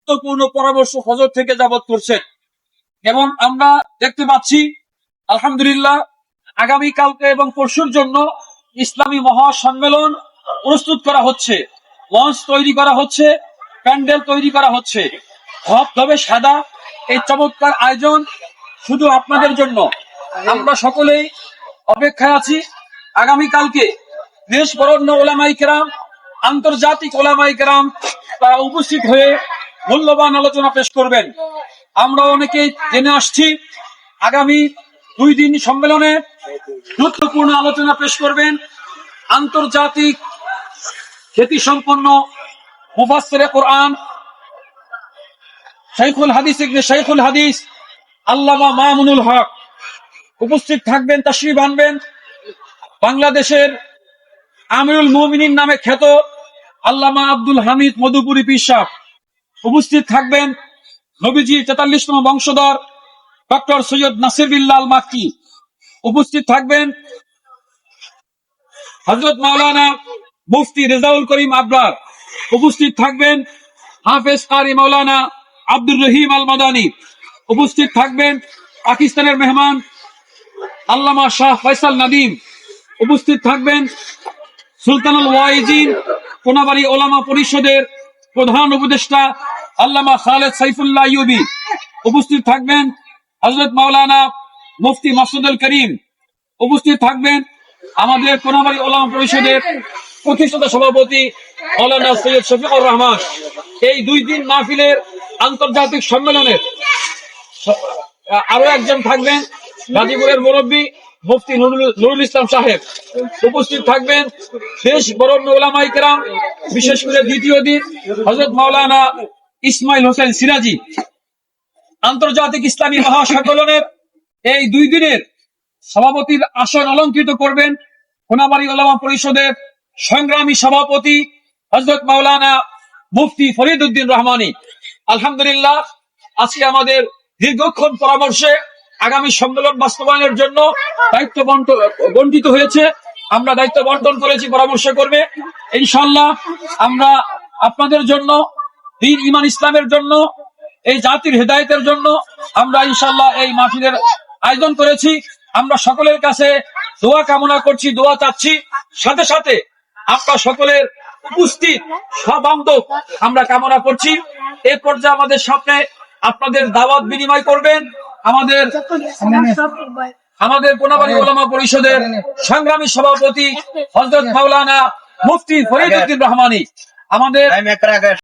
গুরুত্বপূর্ণ পরামর্শ হজর থেকে যাবত করছেন। এবং আমরা দেখতে পাচ্ছি আলহামদুলিল্লাহ আগামীকালকে এবং পরশুর জন্য ইসলামী মহাসম্মেলন প্রস্তুত করা হচ্ছে, লঞ্চ তৈরি করা হচ্ছে, প্যান্ডেল তৈরি করা হচ্ছে। ধবধবে সাদা এই চমৎকার আয়োজন শুধু আপনাদের জন্য। আমরা সকলেই অপেক্ষায় আছি। আগামীকালকে দেশ বরেণ্য ওলামায়ে কেরাম, আন্তর্জাতিক ওলামায়ে কেরাম তারা উপস্থিত হয়ে মূল্যবান আলোচনা পেশ করবেন। আমরা অনেকেই জেনে আসছি আগামী 2 দিন সম্মেলনে গুরুত্বপূর্ণ আলোচনা পেশ করবেন আন্তর্জাতিক খ্যাতিসম্পন্ন মুফাসসিরে কোরআন শাইখুল হাদিস ইবনে শাইখুল হাদিস আল্লামা মামুনুল হক। উপস্থিত থাকবেন, তাশরীফ আনবেন বাংলাদেশের আমিরুল মুমিনিন নামে খ্যাত আল্লামা আব্দুল হামিদ মধুপুরী পীর সাহেব। উপস্থিত থাকবেন নবীজির 43তম বংশধর ডক্টর সৈয়দ নাসির বিল্লাল মাক্কি। উপস্থিত থাকবেন হযরত মাওলানা মুফতি রেজাউল করিম আবরার। উপস্থিত থাকবেন হাফেজ কারি মাওলানা আব্দুর রহিম আল মাদানী। উপস্থিত থাকবেন পাকিস্তানের মেহমান আল্লামা শাহ ফয়সাল নাদিম। উপস্থিত থাকবেন সুলতানুল ওয়াইজিন কোনাবাড়ি ওলামা পরিষদের প্রধান উপদেষ্টা আল্লামা খালেদ সাইফুল্লাহ আইয়ুবী। উপস্থিত থাকবেন হযরত মাওলানা মুফতি মাসুদুল করিম। উপস্থিত থাকবেন আমাদের কোনাবাড়ি ওলামা পরিষদের প্রতিষ্ঠাতা সভাপতি মাওলানা সৈয়দ শফিকুর রহমান। এই 2 দিন মাহফিলের আন্তর্জাতিক সম্মেলনের আরো একজন থাকবেন গাজীপুরের মুরব্বী মুফতি নুরুল ইসলাম সাহেব। উপস্থিত থাকবেন দেশ বরেণ্য ওলামায়ে কেরাম, বিশেষ করে দ্বিতীয় দিন হযরত মাওলানা ইসমাইল হোসেন সিরাজি। আন্তর্জাতিক ইসলামী মহাসম্মেলনের এই 2 দিনের সভাপতির আসন অলঙ্কৃত করবেন কোনাবাড়ি ওলামা পরিষদের সংগ্রামী সভাপতি হযরত মাওলানা মুফতি ফরিদ উদ্দিন রহমানী। আলহামদুলিল্লাহ আজকে আমাদের দীর্ঘক্ষণ পরামর্শে আগামী সম্মেলন বাস্তবায়নের জন্য দায়িত্ব বন্টিত হয়েছে। আমরা দায়িত্ব বন্টন করেছি পরামর্শ করবে। ইনশাআল্লাহ আমরা আপনাদের জন্য, দ্বীন ঈমান ইসলামের জন্য, এই জাতির হেদায়েতের জন্য আমরা ইনশাআল্লাহ এই মাহফিলের আয়োজন করেছি। আমরা সকলের কাছে দোয়া কামনা করছি, দোয়া চাচ্ছি। সাথে সাথে আমরা সকলের উপস্থিত সবান্ধব আমরা কামনা করছি। এই পর্যায়ে আমাদের সামনে আপনাদের দাওয়াত বিনিময় করবেন আমাদের কোনাবাড়ি ওলামা পরিষদের সংগ্রামী সভাপতি হযরত মাওলানা মুফতি ফরিদ উদ্দিন রহমানী। আমাদের